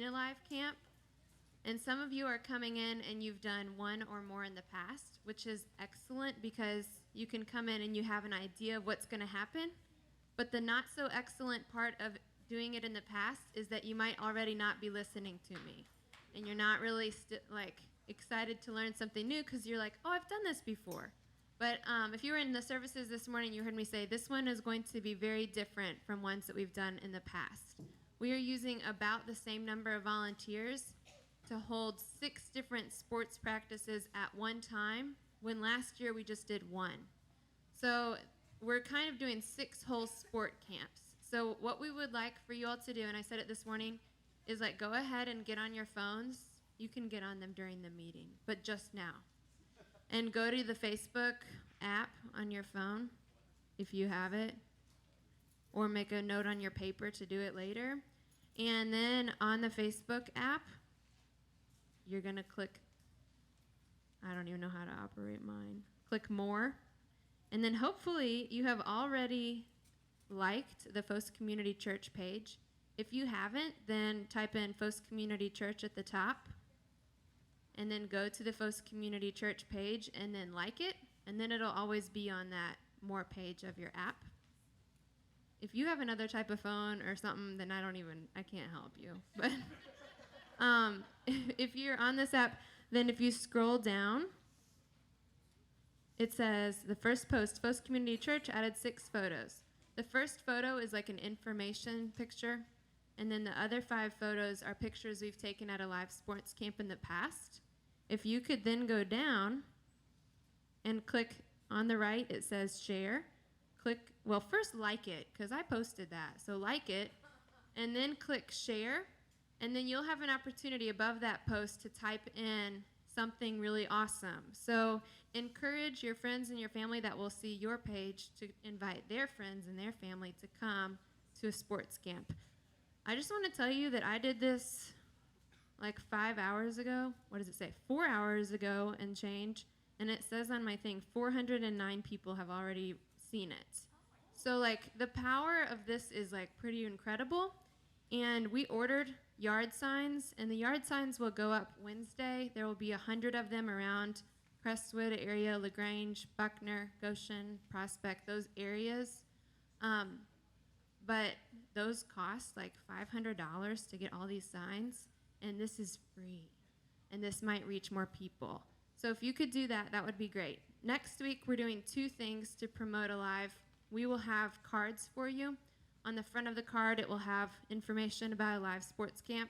Alive camp. And some of you are coming in and you've done one or more in the past, which is excellent because you can come in and you have an idea of what's going to happen. But the not so excellent part of doing it in the past is that you might already not be listening to me. And you're not really excited to learn something new because you're like, oh, I've done this before. But if you were in the services this morning, you heard me say this one is going to be very different from ones that we've done in the past. We are using about the same number of volunteers to hold 6 different sports practices at one time, when last year we just did 1. So we're kind of doing 6 whole sport camps. So what we would like for you all to do, and I said it this morning, is like go ahead and get on your phones. You can get on them during the meeting, but just now. And go to the Facebook app on your phone, if you have it, or make a note on your paper to do it later. And then on the Facebook app, you're going to click, I don't even know how to operate mine, click more. And then hopefully you have already liked the Phos Community Church page. If you haven't, then type in Phos Community Church at the top, and then go to the Phos Community Church page and then like it, and then it'll always be on that more page of your app. If you have another type of phone or something, then I can't help you. But if you're on this app, then if you scroll down, it says the first post, Phos Community Church added 6 photos. The first photo is like an information picture, and then the other 5 photos are pictures we've taken at a live sports camp in the past. If you could then go down and click on the right, it says share. First like it, because I posted that. So like it, and then click share, and then you'll have an opportunity above that post to type in something really awesome. So encourage your friends and your family that will see your page to invite their friends and their family to come to a sports camp. I just want to tell you that I did this like 5 hours ago. What does it say? 4 hours ago and change. And it says on my thing, 409 people have already seen it. So like the power of this is like pretty incredible. And we ordered yard signs, and the yard signs will go up Wednesday. There will be 100 of them around Crestwood area, LaGrange, Buckner, Goshen, Prospect, those areas. But those cost like $500 to get all these signs, and this is free. And this might reach more people. So if you could do that, that would be great. Next week, we're doing 2 things to promote Alive. We will have cards for you. On the front of the card, it will have information about a live sports camp.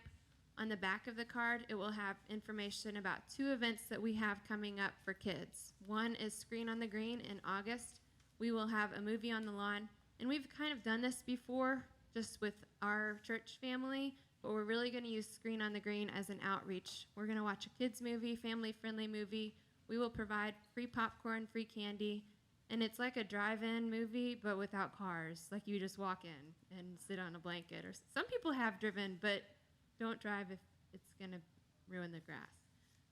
On the back of the card, it will have information about 2 events that we have coming up for kids. One is Screen on the Green in August. We will have a movie on the lawn. And we've kind of done this before, just with our church family, but we're really going to use Screen on the Green as an outreach. We're going to watch a kids movie, family-friendly movie. We will provide free popcorn, free candy, and it's like a drive-in movie, but without cars. Like you just walk in and sit on a blanket. Or some people have driven, but don't drive if it's going to ruin the grass.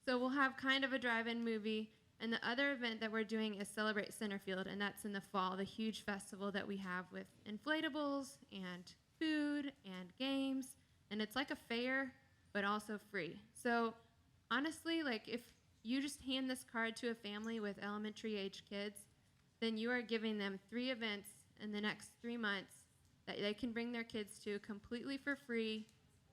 So we'll have kind of a drive-in movie. And the other event that we're doing is Celebrate Centerfield, and that's in the fall, the huge festival that we have with inflatables and food and games. And it's like a fair, but also free. So honestly, like if you just hand this card to a family with elementary age kids, then you are giving them 3 events in the next 3 months that they can bring their kids to completely for free,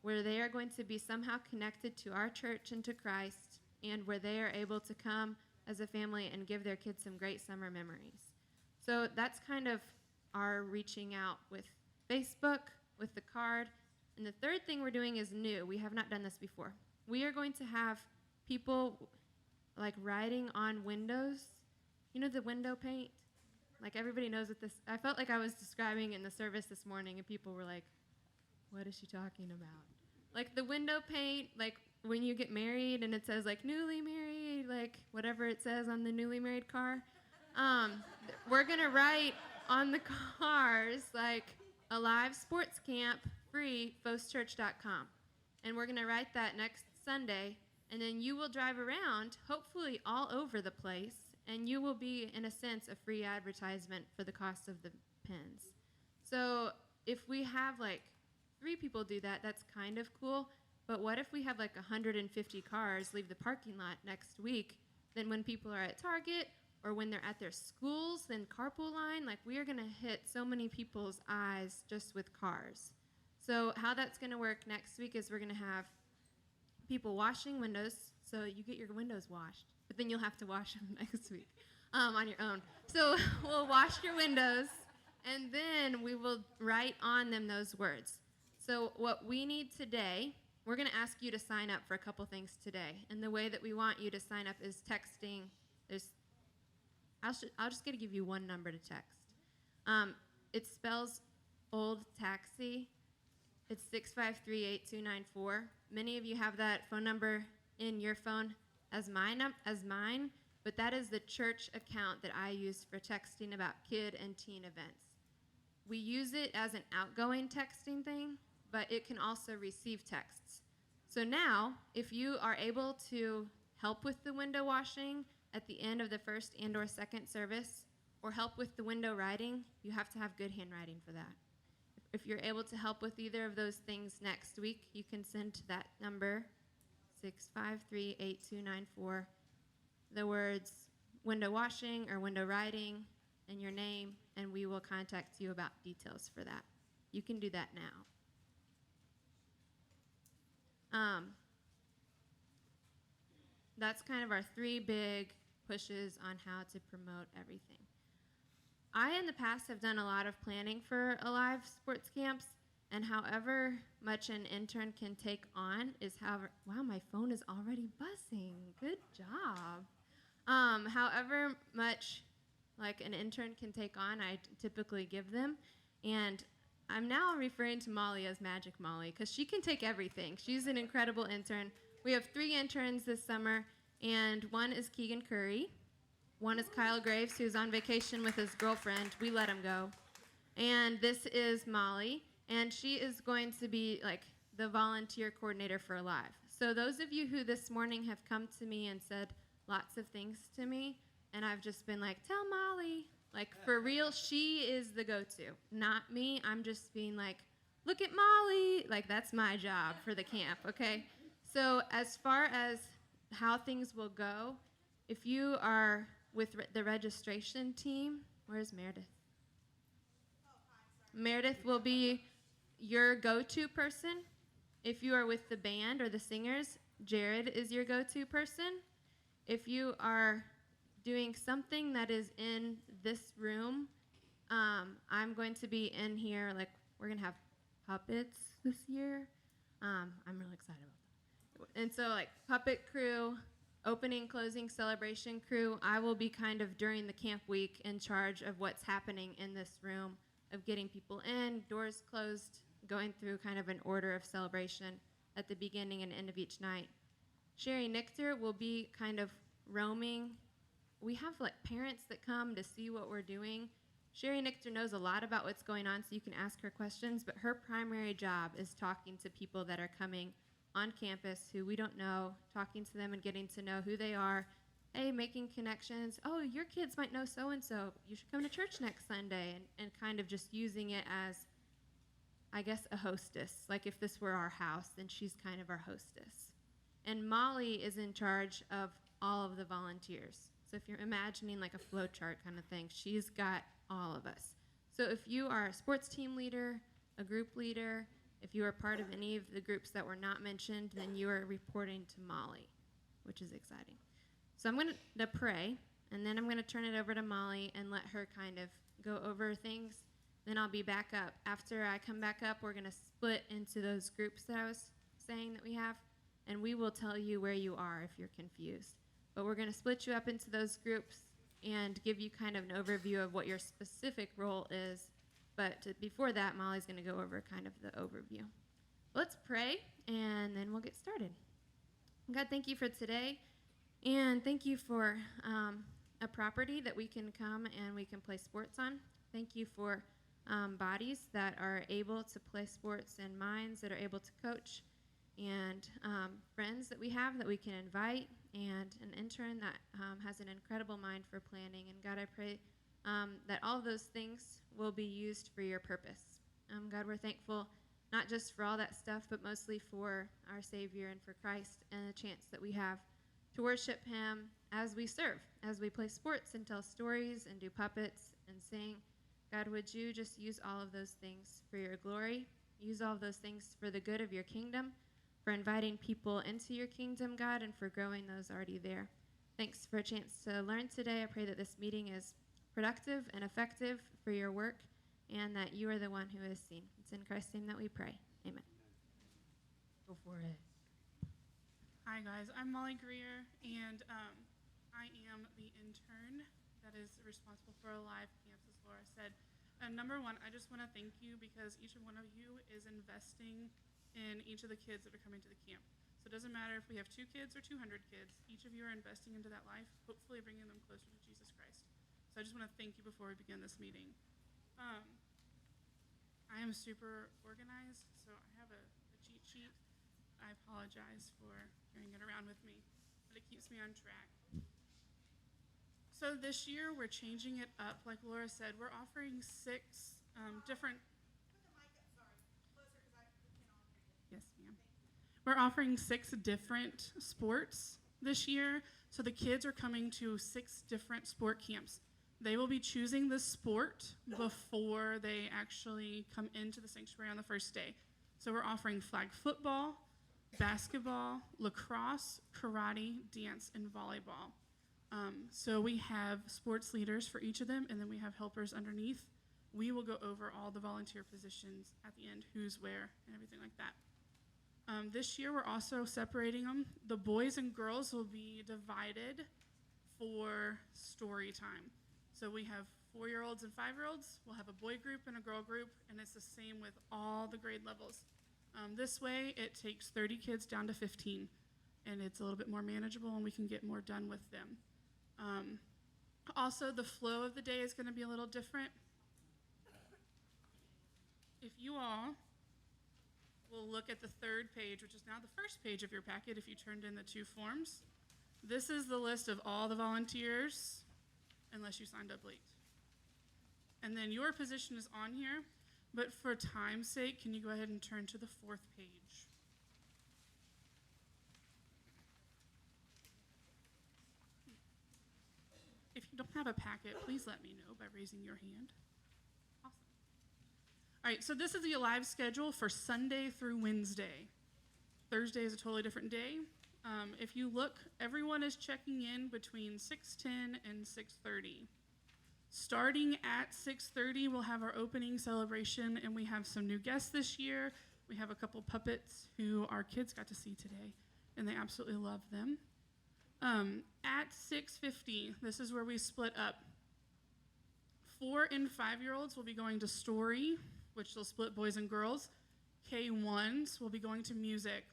where they are going to be somehow connected to our church and to Christ, and where they are able to come as a family and give their kids some great summer memories. So that's kind of our reaching out with Facebook, with the card. And the third thing we're doing is new. We have not done this before. We are going to have people like writing on windows. You know the window paint? Like everybody knows what this, I felt like I was describing in the service this morning and people were like, what is she talking about? Like the window paint, like when you get married and it says like newly married, like whatever it says on the newly married car. We're going to write on the cars like Alive Sports Camp, free, phoschurch.com. And we're going to write that next Sunday. And then you will drive around, hopefully all over the place, and you will be, in a sense, a free advertisement for the cost of the pens. So if we have like 3 people do that, that's kind of cool. But what if we have like 150 cars leave the parking lot next week? Then when people are at Target or when they're at their schools, then carpool line, like we are going to hit so many people's eyes just with cars. So how that's going to work next week is we're going to have people washing windows. So you get your windows washed, but then you'll have to wash them next week on your own. So we'll wash your windows, and then we will write on them those words. So what we need today, we're going to ask you to sign up for a couple things today. And the way that we want you to sign up is texting. I'll just going to give you one number to text. It spells Old Taxi. It's 653-8294. Many of you have that phone number in your phone as mine, but that is the church account that I use for texting about kid and teen events. We use it as an outgoing texting thing, but it can also receive texts. So now, if you are able to help with the window washing at the end of the first and or second service, or help with the window writing, you have to have good handwriting for that. If you're able to help with either of those things next week, you can send to that number, 653-8294, the words window washing or window writing and your name, and we will contact you about details for that. You can do that now. That's kind of our three big pushes on how to promote everything. I, in the past, have done a lot of planning for Alive sports camps, and however much an intern can take on is wow, my phone is already buzzing. Good job. However much like an intern can take on, I typically give them, and I'm now referring to Molly as Magic Molly because she can take everything. She's an incredible intern. We have 3 interns this summer, and one is Keegan Curry. One is Kyle Graves, who's on vacation with his girlfriend. We let him go. And this is Molly, and she is going to be like the volunteer coordinator for Alive. So those of you who this morning have come to me and said lots of things to me, and I've just been like, tell Molly. Like, for real, she is the go-to, not me. I'm just being like, look at Molly. Like, that's my job for the camp, okay? So as far as how things will go, if you are with the registration team, where's Meredith? Meredith will be your go-to person. If you are with the band or the singers, Jared is your go-to person. If you are doing something that is in this room, I'm going to be in here, like, we're going to have puppets this year. I'm really excited about that. And so, like, puppet crew, opening, closing, celebration crew, I will be kind of during the camp week in charge of what's happening in this room, of getting people in, doors closed, going through kind of an order of celebration at the beginning and end of each night. Sherry Nichter will be kind of roaming. We have like parents that come to see what we're doing. Sherry Nichter knows a lot about what's going on, so you can ask her questions, but her primary job is talking to people that are coming on campus who we don't know, talking to them and getting to know who they are. Hey, making connections. Oh, your kids might know so-and-so. You should come to church next Sunday, and kind of just using it as, I guess, a hostess. Like if this were our house, then she's kind of our hostess. And Molly is in charge of all of the volunteers. So if you're imagining like a flow chart kind of thing, she's got all of us. So if you are a sports team leader, a group leader, if you are part of any of the groups that were not mentioned, then you are reporting to Molly, which is exciting. So I'm going to pray, and then I'm going to turn it over to Molly and let her kind of go over things. Then I'll be back up. After I come back up, we're going to split into those groups that I was saying that we have, and we will tell you where you are if you're confused. But we're going to split you up into those groups and give you kind of an overview of what your specific role is. But before that, Molly's going to go over kind of the overview. Let's pray, and then we'll get started. God, thank you for today, and thank you for a property that we can come and we can play sports on. Thank you for bodies that are able to play sports and minds that are able to coach, and friends that we have that we can invite, and an intern that has an incredible mind for planning. And God, I pray that all of those things will be used for your purpose. God, we're thankful not just for all that stuff, but mostly for our Savior and for Christ and the chance that we have to worship him as we serve, as we play sports and tell stories and do puppets and sing. God, would you just use all of those things for your glory? Use all of those things for the good of your kingdom, for inviting people into your kingdom, God, and for growing those already there. Thanks for a chance to learn today. I pray that this meeting is productive and effective for your work, and that you are the one who is seen. It's in Christ's name that we pray. Amen. Go for it. Hi, guys. I'm Molly Greer, and I am the intern that is responsible for Alive Camps, as Laura said. Number one, I just want to thank you because each one of you is investing in each of the kids that are coming to the camp. So it doesn't matter if we have 2 kids or 200 kids. Each of you are investing into that life, hopefully bringing them closer to Jesus Christ. So I just want to thank you before we begin this meeting. I am super organized, so I have a cheat sheet. I apologize for carrying it around with me, but it keeps me on track. So this year, we're changing it up. Like Laura said, we're offering 6 different... Put the mic up, sorry. Closer, because we can't all hear you. Yes, ma'am. We're offering 6 different sports this year. So the kids are coming to 6 different sport camps. They will be choosing the sport before they actually come into the sanctuary on the first day. So we're offering flag football, basketball, lacrosse, karate, dance, and volleyball. So we have sports leaders for each of them, and then we have helpers underneath. We will go over all the volunteer positions at the end, who's where, and everything like that. This year, we're also separating them. The boys and girls will be divided for story time. So we have 4-year-olds and 5-year-olds. We'll have a boy group and a girl group, and it's the same with all the grade levels. This way, it takes 30 kids down to 15, and it's a little bit more manageable, and we can get more done with them. Also, the flow of the day is going to be a little different. If you all will look at the 3rd page, which is now the first page of your packet if you turned in the 2 forms, this is the list of all the volunteers, unless you signed up late. And then your position is on here, but for time's sake, can you go ahead and turn to the 4th page? If you don't have a packet, please let me know by raising your hand. Awesome. All right, so this is the Alive schedule for Sunday through Wednesday. Thursday is a totally different day. If you look, everyone is checking in between 6:10 and 6:30. Starting at 6:30, we'll have our opening celebration, and we have some new guests this year. We have a couple puppets who our kids got to see today, and they absolutely love them. At 6:50, this is where we split up. 4 and 5-year-olds will be going to story, which they'll split boys and girls. K1s will be going to music.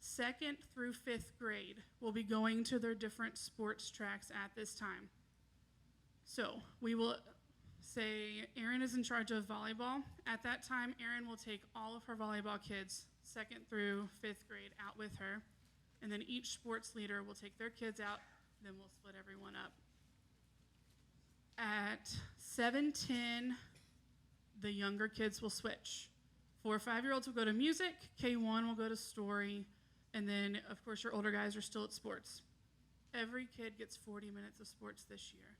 2nd through 5th grade will be going to their different sports tracks at this time. So we will say Erin is in charge of volleyball. At that time, Erin will take all of her volleyball kids, 2nd through 5th grade, out with her. And then each sports leader will take their kids out, then we'll split everyone up. At 7:10, the younger kids will switch. 4 or 5-year-olds will go to music, K1 will go to story, and then, of course, your older guys are still at sports. Every kid gets 40 minutes of sports this year.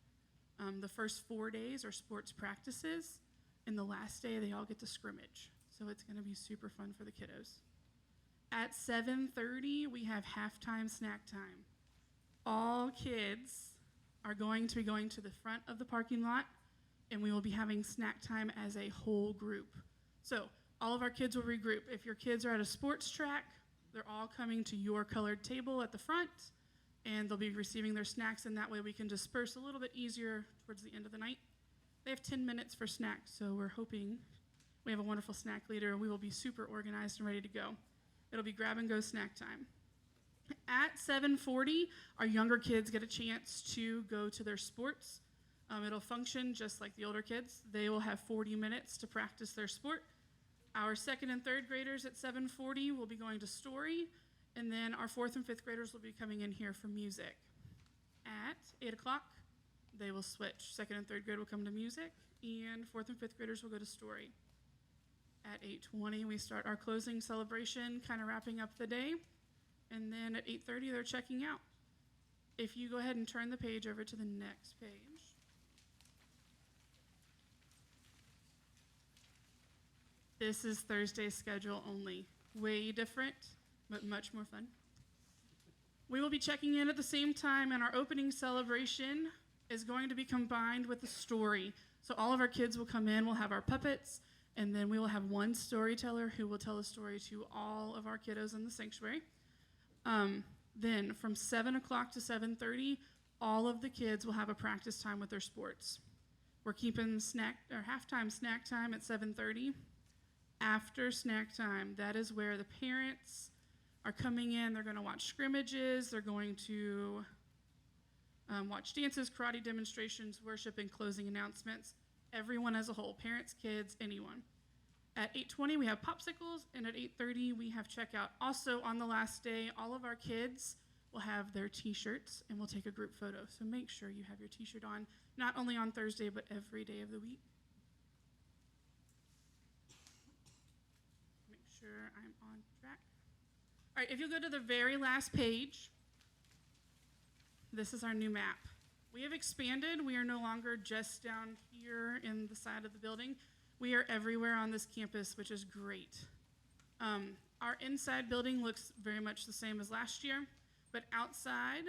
The first 4 days are sports practices, and the last day they all get to scrimmage. So it's going to be super fun for the kiddos. At 7:30, we have halftime snack time. All kids are going to be going to the front of the parking lot, and we will be having snack time as a whole group. So all of our kids will regroup. If your kids are at a sports track, they're all coming to your colored table at the front, and they'll be receiving their snacks, and that way we can disperse a little bit easier towards the end of the night. They have 10 minutes for snacks, so we're hoping we have a wonderful snack leader, and we will be super organized and ready to go. It'll be grab-and-go snack time. At 7:40, our younger kids get a chance to go to their sports. It'll function just like the older kids. They will have 40 minutes to practice their sport. Our 2nd and 3rd graders at 7:40 will be going to story, and then our 4th and 5th graders will be coming in here for music. At 8 o'clock, they will switch. 2nd and 3rd grade will come to music, and 4th and 5th graders will go to story. At 8:20, we start our closing celebration, kind of wrapping up the day. And then at 8:30, they're checking out. If you go ahead and turn the page over to the next page. This is Thursday's schedule only. Way different, but much more fun. We will be checking in at the same time, and our opening celebration is going to be combined with a story. So all of our kids will come in, we'll have our puppets, and then we will have one storyteller who will tell a story to all of our kiddos in the sanctuary. Then from 7 o'clock to 7:30, all of the kids will have a practice time with their sports. We're keeping halftime snack time at 7:30. After snack time, that is where the parents are coming in. They're going to watch scrimmages. They're going to watch dances, karate demonstrations, worship, and closing announcements. Everyone as a whole, parents, kids, anyone. At 8:20, we have popsicles, and at 8:30, we have checkout. Also, on the last day, all of our kids will have their T-shirts, and we'll take a group photo. So make sure you have your T-shirt on, not only on Thursday, but every day of the week. Make sure I'm on track. All right, if you go to the very last page, this is our new map. We have expanded. We are no longer just down here in the side of the building. We are everywhere on this campus, which is great. Our inside building looks very much the same as last year, but outside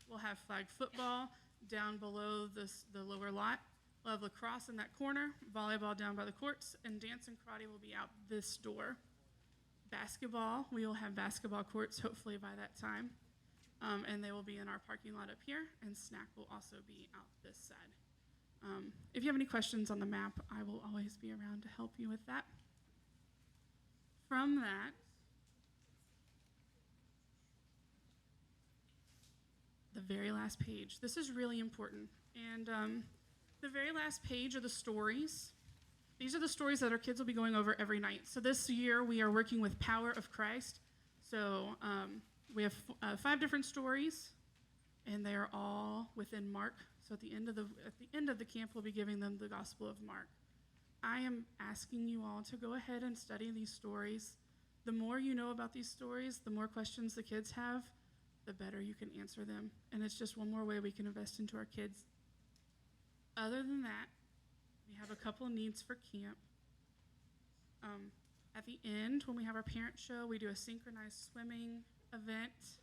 we'll have flag football down below the lower lot. We'll have lacrosse in that corner, volleyball down by the courts, and dance and karate will be out this door. Basketball, we will have basketball courts hopefully by that time, and they will be in our parking lot up here, and snack will also be out this side. If you have any questions on the map, I will always be around to help you with that. From that, the very last page. This is really important. And the very last page are the stories. These are the stories that our kids will be going over every night. So this year we are working with Power of Christ. So we have 5 different stories, and they are all within Mark. So at the end of the camp, we'll be giving them the Gospel of Mark. I am asking you all to go ahead and study these stories. The more you know about these stories, the more questions the kids have, the better you can answer them. And it's just one more way we can invest into our kids. Other than that, we have a couple needs for camp. At the end, when we have our parent show, we do a synchronized swimming event,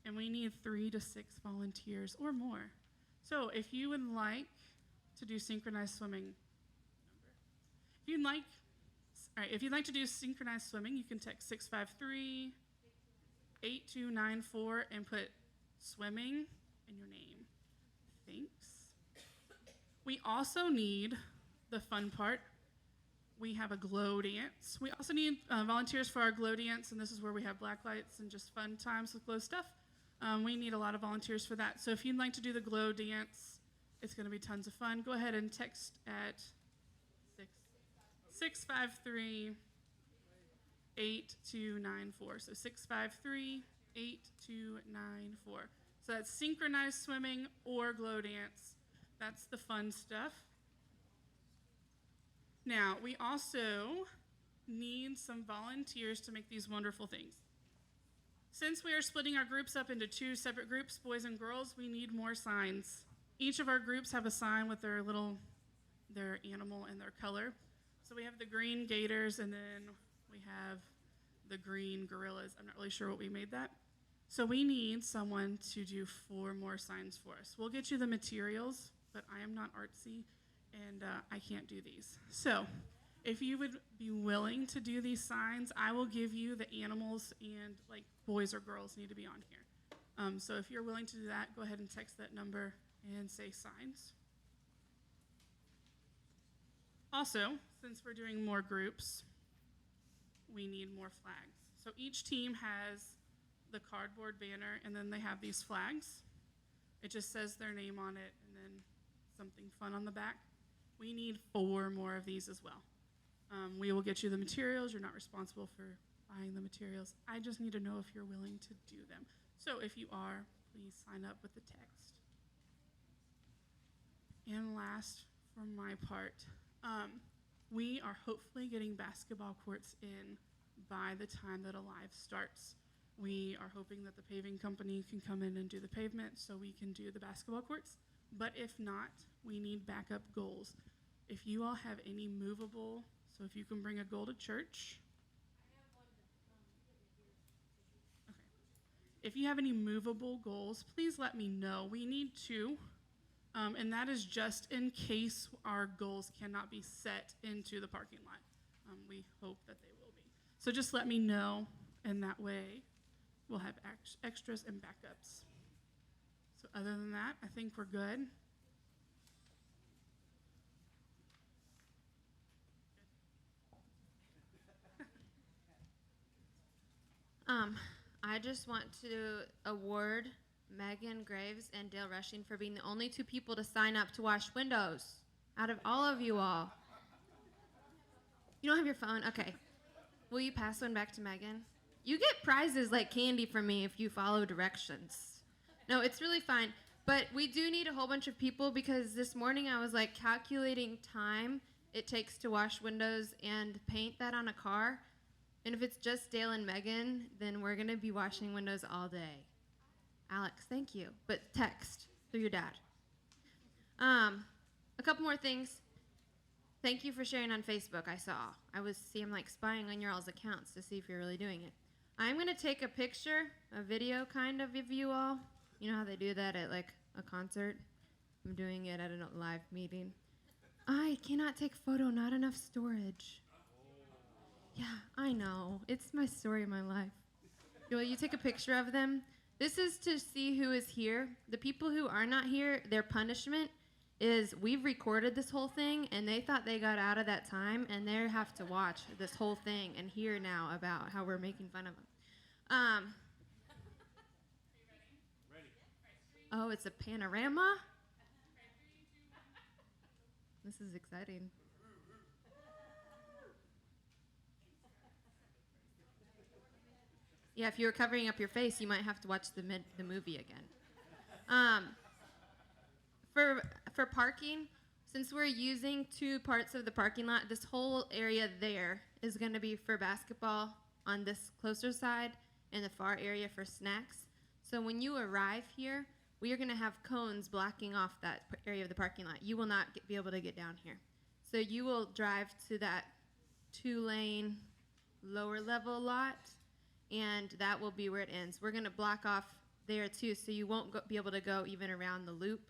and we need 3 to 6 volunteers or more. So if you would like to do synchronized swimming, if you'd like to do synchronized swimming, you can text 653-8294 and put swimming in your name. Thanks. We also need the fun part. We have a glow dance. We also need volunteers for our glow dance, and this is where we have black lights and just fun times with glow stuff. We need a lot of volunteers for that. So if you'd like to do the glow dance, it's going to be tons of fun. Go ahead and text at 653-8294. So 653-8294. So that's synchronized swimming or glow dance. That's the fun stuff. Now, we also need some volunteers to make these wonderful things. Since we are splitting our groups up into 2 separate groups, boys and girls, we need more signs. Each of our groups have a sign with their animal and their color. So we have the green gators, and then we have the green gorillas. I'm not really sure what we made that. So we need someone to do 4 more signs for us. We'll get you the materials, but I am not artsy, and I can't do these. So if you would be willing to do these signs, I will give you the animals, and like boys or girls need to be on here. So if you're willing to do that, go ahead and text that number and say signs. Also, since we're doing more groups, we need more flags. So each team has the cardboard banner, and then they have these flags. It just says their name on it, and then something fun on the back. We need 4 more of these as well. We will get you the materials. You're not responsible for buying the materials. I just need to know if you're willing to do them. So if you are, please sign up with the text. And last, for my part, We are hopefully getting basketball courts in by the time that Alive starts. We are hoping that the paving company can come in and do the pavement so we can do the basketball courts. But if not, we need backup goals. If you all have any movable, so if you can bring a goal to church. Okay. If you have any movable goals, please let me know. We need two. And that is just in case our goals cannot be set into the parking lot. We hope that they will be. So just let me know, and that way we'll have extras and backups. So other than that, I think we're good. I just want to award Megan Graves and Dale Rushing for being the only two people to sign up to wash windows out of all of you all. You don't have your phone? Okay. Will you pass one back to Megan? You get prizes like candy from me if you follow directions. No, it's really fine. But we do need a whole bunch of people because this morning I was like calculating time it takes to wash windows and paint that on a car. And if it's just Dale and Megan, then we're going to be washing windows all day. Alex, thank you. But text through your dad. A couple more things. Thank you for sharing on Facebook. I was like spying on your all's accounts to see if you're really doing it. I'm going to take a picture, a video kind of you all. You know how they do that at like a concert? I'm doing it at a live meeting. I cannot take photo, not enough storage. Yeah, I know. It's my story of my life. Will you take a picture of them? This is to see who is here. The people who are not here, their punishment is we've recorded this whole thing, and they thought they got out of that time, and they have to watch this whole thing and hear now about how we're making fun of them. Oh, it's a panorama? This is exciting. Yeah, if you were covering up your face, you might have to watch the movie again. For parking, since we're using two parts of the parking lot, this whole area there is going to be for basketball on this closer side and the far area for snacks. So when you arrive here, we are going to have cones blocking off that area of the parking lot. You will not be able to get down here. So you will drive to that 2-lane lower level lot, and that will be where it ends. We're going to block off there too, so you won't be able to go even around the loop.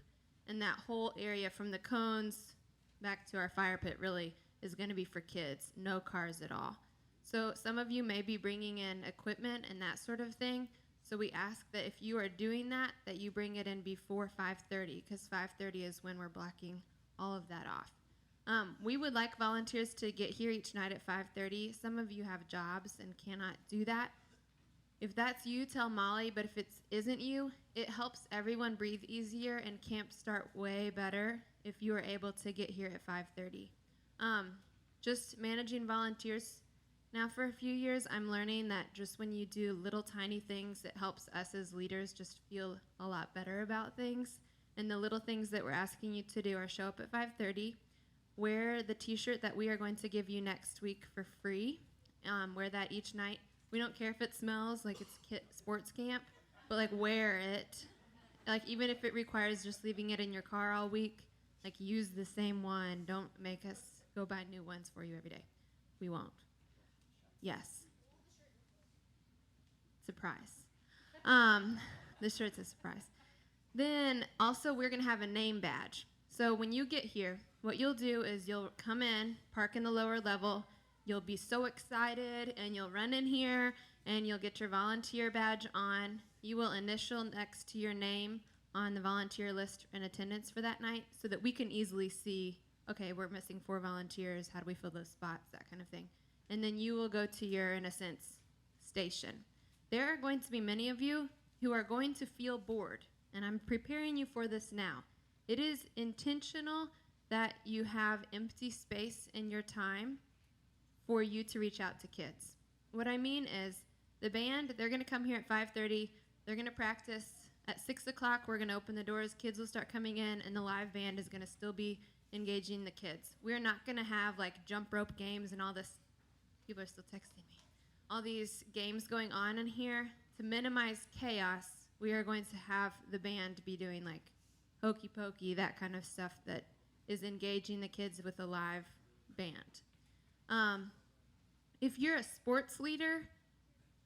And that whole area from the cones back to our fire pit really is going to be for kids, no cars at all. So some of you may be bringing in equipment and that sort of thing. So we ask that if you are doing that, that you bring it in before 5:30, because 5:30 is when we're blocking all of that off. We would like volunteers to get here each night at 5:30. Some of you have jobs and cannot do that. If that's you, tell Molly, but if it isn't you, it helps everyone breathe easier and camp start way better if you are able to get here at 5:30. Just managing volunteers. Now for a few years, I'm learning that just when you do little tiny things, it helps us as leaders just feel a lot better about things. And the little things that we're asking you to do are show up at 5:30, wear the t-shirt that we are going to give you next week for free, wear that each night. We don't care if it smells like it's sports camp, but like wear it. Like even if it requires just leaving it in your car all week, like use the same one. Don't make us go buy new ones for you every day. We won't. Yes. Surprise. This shirt's a surprise. Then also we're going to have a name badge. So when you get here, what you'll do is you'll come in, park in the lower level. You'll be so excited, and you'll run in here, and you'll get your volunteer badge on. You will initial next to your name on the volunteer list in attendance for that night so that we can easily see, okay, we're missing 4 volunteers. How do we fill those spots? That kind of thing. And then you will go to your, in a sense, station. There are going to be many of you who are going to feel bored, and I'm preparing you for this now. It is intentional that you have empty space in your time for you to reach out to kids. What I mean is the band, they're going to come here at 5:30. They're going to practice. At 6 o'clock, we're going to open the doors. Kids will start coming in, and the live band is going to still be engaging the kids. We're not going to have like jump rope games and all this. People are still texting me. All these games going on in here. To minimize chaos, we are going to have the band be doing like hokey pokey, that kind of stuff that is engaging the kids with a live band. If you're a sports leader,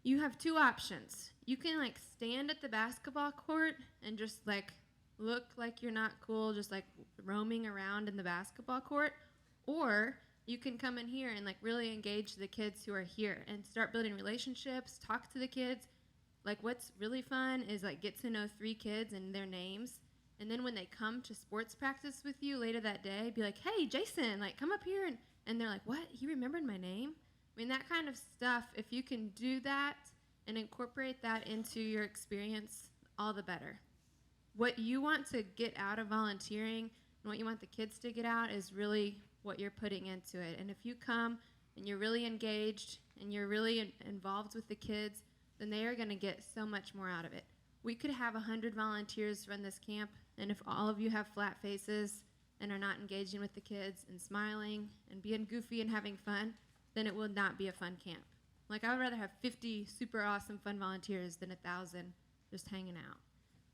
you have two options. You can like stand at the basketball court and just like look like you're not cool, just like roaming around in the basketball court, or you can come in here and like really engage the kids who are here and start building relationships, talk to the kids. Like what's really fun is like get to know 3 kids and their names, and then when they come to sports practice with you later that day, be like, hey, Jason, like come up here, and they're like, what? He remembered my name? I mean, that kind of stuff, if you can do that and incorporate that into your experience, all the better. What you want to get out of volunteering and what you want the kids to get out is really what you're putting into it. And if you come and you're really engaged and you're really involved with the kids, then they are going to get so much more out of it. We could have 100 volunteers run this camp, and if all of you have flat faces and are not engaging with the kids and smiling and being goofy and having fun, then it will not be a fun camp. Like, I would rather have 50 super awesome fun volunteers than 1,000 just hanging out.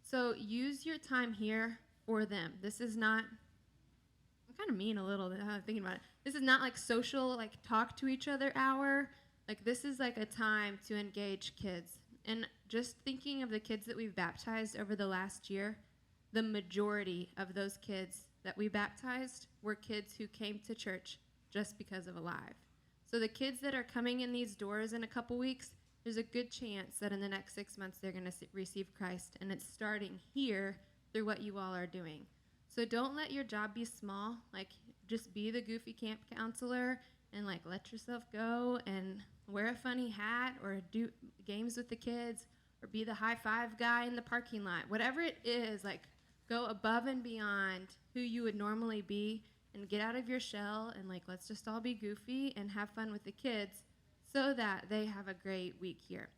So use your time here for them. This is not, I'm kind of mean a little bit, I'm thinking about it. This is not like social, like talk to each other hour. Like this is like a time to engage kids. And just thinking of the kids that we've baptized over the last year, the majority of those kids that we baptized were kids who came to church just because of Alive. So the kids that are coming in these doors in a couple weeks, there's a good chance that in the next 6 months they're going to receive Christ. And it's starting here through what you all are doing. So don't let your job be small. Like, just be the goofy camp counselor and, like, let yourself go and wear a funny hat or do games with the kids or be the high five guy in the parking lot. Whatever it is, like, go above and beyond who you would normally be and get out of your shell and, like, let's just all be goofy and have fun with the kids so that they have a great week here.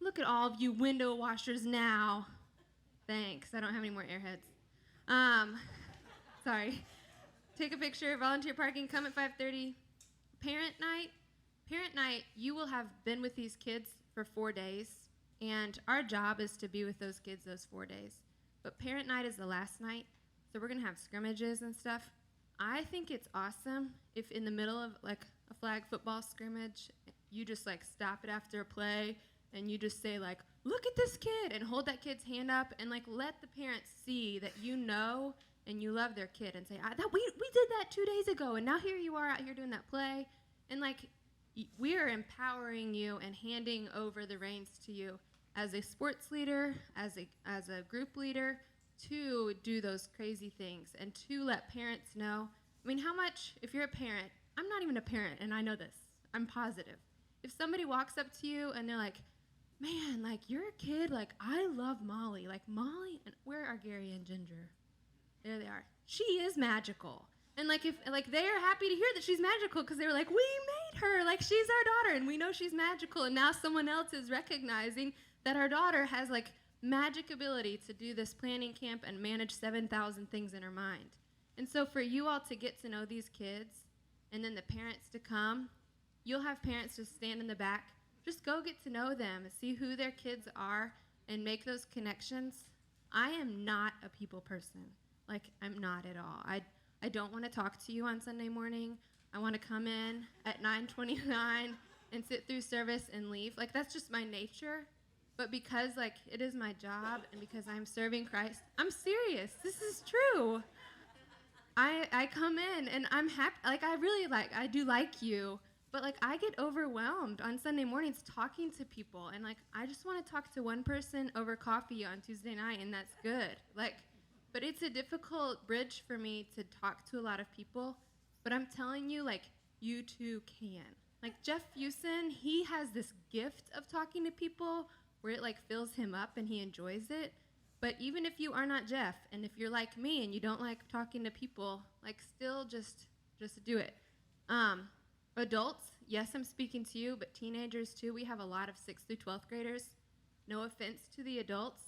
Look at all of you window washers now. Thanks. I don't have any more airheads. Sorry. Take a picture. Volunteer parking. Come at 5:30. Parent night. Parent night, you will have been with these kids for 4 days, and our job is to be with those kids those 4 days. But parent night is the last night, so we're going to have scrimmages and stuff. I think it's awesome if in the middle of, like, a flag football scrimmage, you just, like, stop it after a play, and you just say, like, look at this kid, and hold that kid's hand up, and, like, let the parents see that you know and you love their kid, and say, we did that 2 days ago, and now here you are out here doing that play. And, like, we are empowering you and handing over the reins to you as a sports leader, as a group leader, to do those crazy things and to let parents know. I mean, how much, if you're a parent, I'm not even a parent, and I know this, I'm positive. If somebody walks up to you and they're like, man, like, you're a kid, like, I love Molly. Like, Molly, and where are Gary and Ginger? There they are. She is magical. And, like, if, like, they are happy to hear that she's magical because they were like, we made her. Like, she's our daughter, and we know she's magical. And now someone else is recognizing that our daughter has, like, magic ability to do this planning camp and manage 7,000 things in her mind. And so for you all to get to know these kids and then the parents to come, you'll have parents just stand in the back. Just go get to know them and see who their kids are and make those connections. I am not a people person. Like, I'm not at all. I don't want to talk to you on Sunday morning. I want to come in at 9:29 and sit through service and leave. Like, that's just my nature. But because, like, it is my job and because I'm serving Christ, I'm serious. This is true. I come in and I'm happy. Like, I do like you. But, like, I get overwhelmed on Sunday mornings talking to people. And, like, I just want to talk to one person over coffee on Tuesday night, and that's good. Like, but it's a difficult bridge for me to talk to a lot of people. But I'm telling you, like, you too can. Like, Jeff Fusen, he has this gift of talking to people where it, like, fills him up and he enjoys it. But even if you are not Jeff, and if you're like me and you don't like talking to people, like, still just do it. Adults, yes, I'm speaking to you, but teenagers too. We have a lot of 6th through 12th graders. No offense to the adults,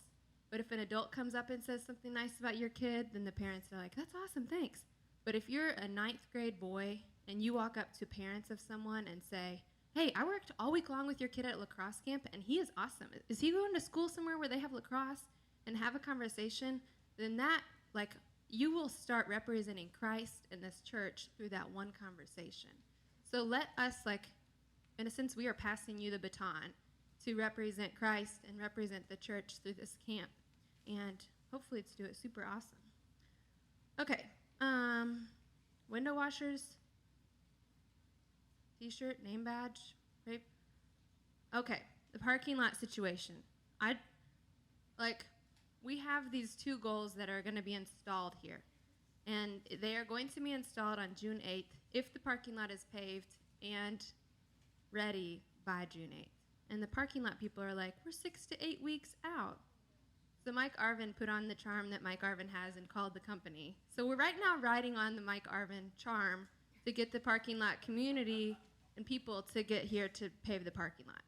But if an adult comes up and says something nice about your kid, then the parents are like, that's awesome, thanks. But if you're a 9th grade boy and you walk up to parents of someone and say, hey, I worked all week long with your kid at lacrosse camp, and he is awesome. Is he going to school somewhere where they have lacrosse? And have a conversation, then that, like, you will start representing Christ in this church through that one conversation. So let us, like, in a sense, we are passing you the baton to represent Christ and represent the church through this camp. And hopefully it's do it super awesome. Okay, window washers, t-shirt, name badge, right? Okay, the parking lot situation. We have these 2 goals that are going to be installed here. And they are going to be installed on June 8th if the parking lot is paved and ready by June 8th. And the parking lot people are like, we're 6 to 8 weeks out. So Mike Arvin put on the charm that Mike Arvin has and called the company. So we're right now riding on the Mike Arvin charm to get the parking lot community and people to get here to pave the parking lot.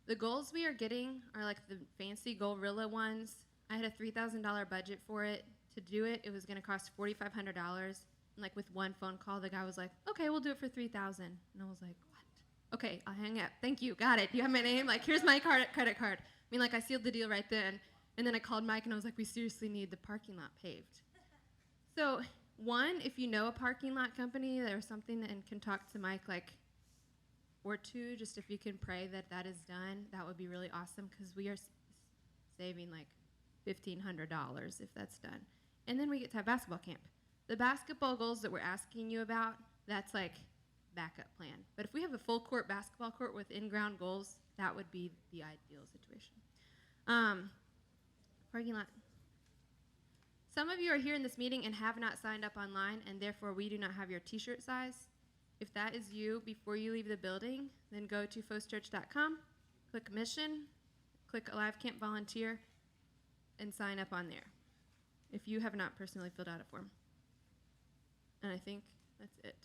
The goals we are getting are like the fancy Gorilla ones. I had a $3,000 budget for it. To do it, it was going to cost $4,500. And like with one phone call, the guy was like, okay, we'll do it for $3,000. And I was like, what? Okay, I'll hang up. Thank you. Got it. You have my name? Like, here's my credit card. I mean, like, I sealed the deal right then. And then I called Mike, and I was like, we seriously need the parking lot paved. So, one, if you know a parking lot company or something and can talk to Mike, like, or 2, just if you can pray that that is done, that would be really awesome because we are saving, like, $1,500 if that's done. And then we get to have basketball camp. The basketball goals that we're asking you about, that's, like, backup plan. But if we have a full court basketball court with in-ground goals, that would be the ideal situation. Parking lot. Some of you are here in this meeting and have not signed up online, and therefore we do not have your t-shirt size. If that is you, before you leave the building, then go to foschurch.com, click mission, click Alive Camp Volunteer, and sign up on there if you have not personally filled out a form. And I think that's it.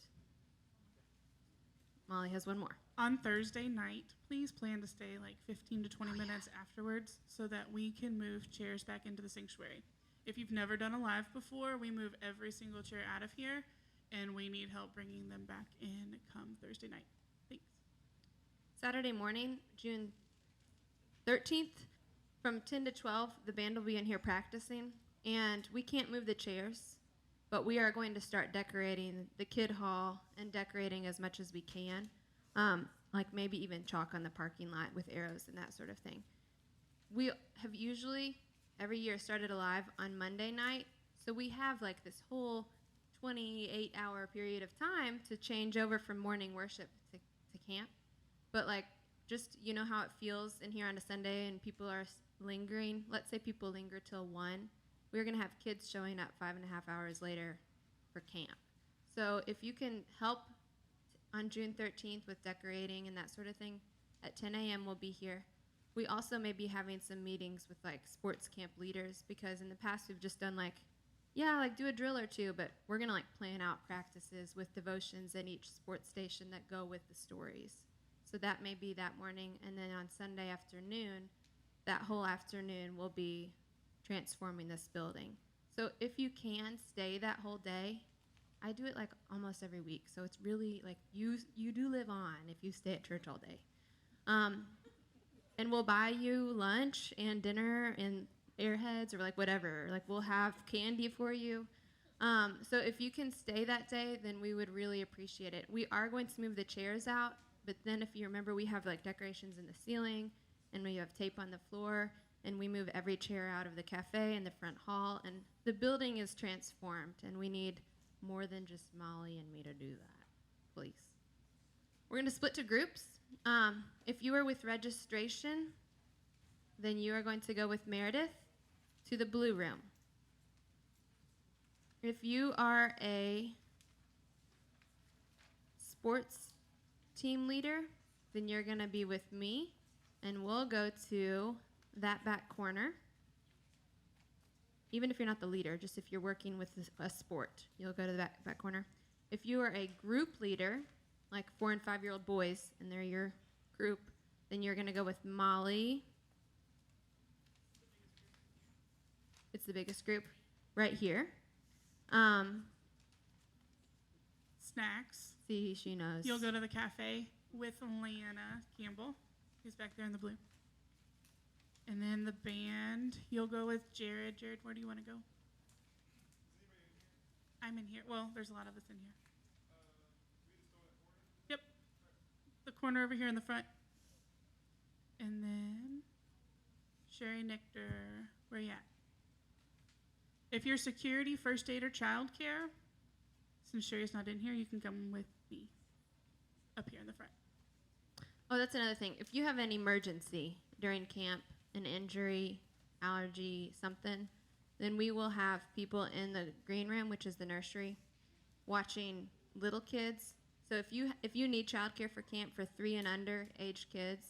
Molly has one more. On Thursday night, please plan to stay like 15 to 20 minutes afterwards so that we can move chairs back into the sanctuary. If you've never done a live before, we move every single chair out of here, and we need help bringing them back in come Thursday night. Thanks. Saturday morning, June 13th, from 10 to 12, the band will be in here practicing, and we can't move the chairs, but we are going to start decorating the kid hall and decorating as much as we can, like maybe even chalk on the parking lot with arrows and that sort of thing. We have usually every year started Alive on Monday night, so we have like this whole 28-hour period of time to change over from morning worship to camp. But like, just you know how it feels in here on a Sunday and people are lingering. Let's say people linger till 1. We're going to have kids showing up 5.5 hours later for camp. So if you can help on June 13th with decorating and that sort of thing, at 10 a.m. we'll be here. We also may be having some meetings with like sports camp leaders, because in the past we've just done like do a drill or 2, but we're going to like plan out practices with devotions in each sports station that go with the stories. So that may be that morning, and then on Sunday afternoon, that whole afternoon will be transforming this building. So if you can stay that whole day, I do it like almost every week. So it's really like you do live on if you stay at church all day. And we'll buy you lunch and dinner and Airheads or like whatever. Like we'll have candy for you. So if you can stay that day, then we would really appreciate it. We are going to move the chairs out, but then if you remember, we have like decorations in the ceiling and we have tape on the floor, and we move every chair out of the cafe and the front hall, and the building is transformed, and we need more than just Molly and me to do that, please. We're going to split to groups. If you are with registration, then you are going to go with Meredith to the blue room. If you are a sports team leader, then you're going to be with me, and we'll go to that back corner. Even if you're not the leader, just if you're working with a sport, you'll go to the back corner. If you are a group leader, like 4 and 5-year-old boys, and they're your group, then you're going to go with Molly It's the biggest group right here. Um, Snacks. see, she knows. You'll go to the cafe with Leanna Campbell, who's back there in the blue. And then the band, you'll go with Jared. Jared, where do you want to go? I'm in here. Well, there's a lot of us in here. Yep. The corner over here in the front. And then Sherry Nectar, where you at? If you're security, first aid, or child care, since Sherry's not in here, you can come with me up here in the front. Oh, that's another thing. If you have an emergency during camp, an injury, allergy, something, then we will have people in the green room, which is the nursery, watching little kids. So if you need childcare for camp for 3 and under aged kids,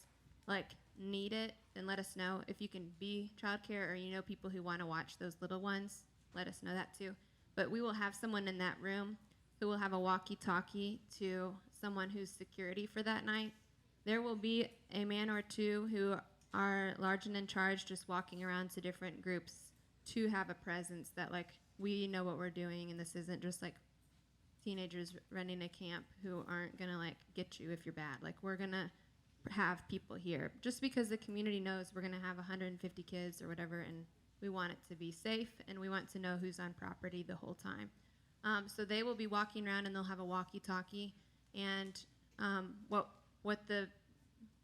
like need it, then let us know. If you can be childcare or you know people who want to watch those little ones, let us know that too. But we will have someone in that room who will have a walkie-talkie to someone who's security for that night. There will be a man or two who are large and in charge, just walking around to different groups to have a presence that, like, we know what we're doing, and this isn't just like teenagers running a camp who aren't gonna like get you if you're bad. Like, we're gonna have people here just because the community knows we're gonna have 150 kids or whatever, and we want it to be safe, and we want to know who's on property the whole time. So they will be walking around, and they'll have a walkie-talkie, and what the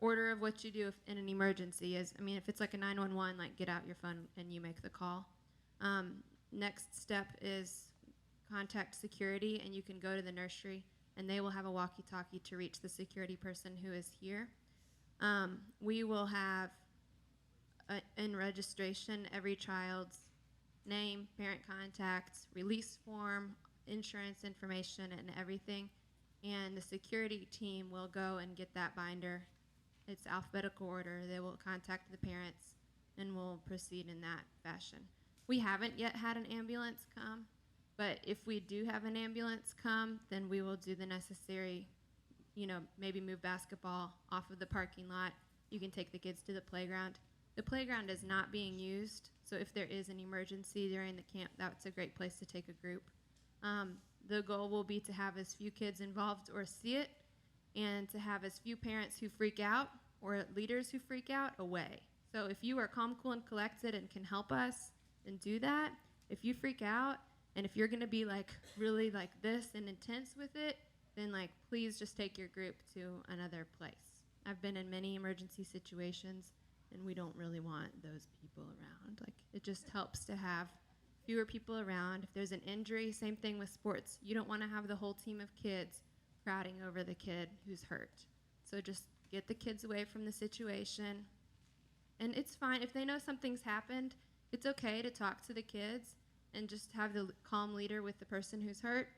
order of what you do if in an emergency is. I mean, if it's like a 911, like, get out your phone and you make the call. Next step is contact security, and you can go to the nursery, and they will have a walkie-talkie to reach the security person who is here. We will have in registration every child's name, parent contacts, release form, insurance information, and everything. And the security team will go and get that binder. It's alphabetical order. They will contact the parents, and we'll proceed in that fashion. We haven't yet had an ambulance come, but if we do have an ambulance come, then we will do the necessary, maybe move basketball off of the parking lot. You can take the kids to the playground. The playground is not being used, so if there is an emergency during the camp, that's a great place to take a group. The goal will be to have as few kids involved or see it, and to have as few parents who freak out or leaders who freak out away. So if you are calm, cool, and collected and can help us, then do that. If you freak out, and if you're going to be like really like this and intense with it, then like please just take your group to another place. I've been in many emergency situations, and we don't really want those people around. Like, it just helps to have fewer people around. If there's an injury, same thing with sports. You don't want to have the whole team of kids crowding over the kid who's hurt. So just get the kids away from the situation. And it's fine. If they know something's happened, it's okay to talk to the kids and just have the calm leader with the person who's hurt,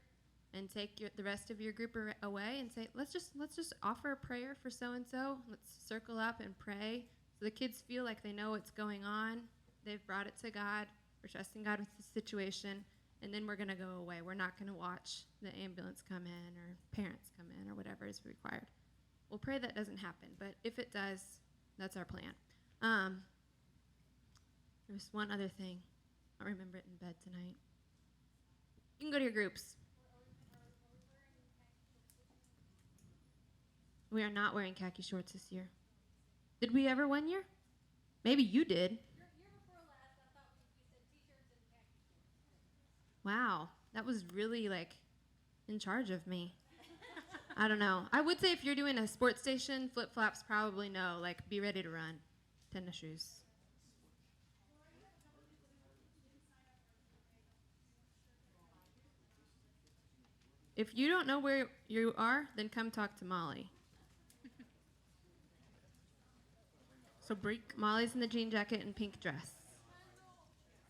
and take the rest of your group away and say, let's just offer a prayer for so-and-so. Let's circle up and pray. So the kids feel like they know what's going on. They've brought it to God. We're trusting God with the situation. And then we're going to go away. We're not going to watch the ambulance come in or parents come in or whatever is required. We'll pray that doesn't happen. But if it does, that's our plan. There's one other thing. I'll remember it in bed tonight. You can go to your groups. We are not wearing khaki shorts this year. Did we ever one year? Maybe you did. Wow, that was really like in charge of me. I don't know. I would say if you're doing a sports station, flip-flops probably no. Like, be ready to run. Tennis shoes. If you don't know where you are, then come talk to Molly. So break. Molly's in the jean jacket and pink dress.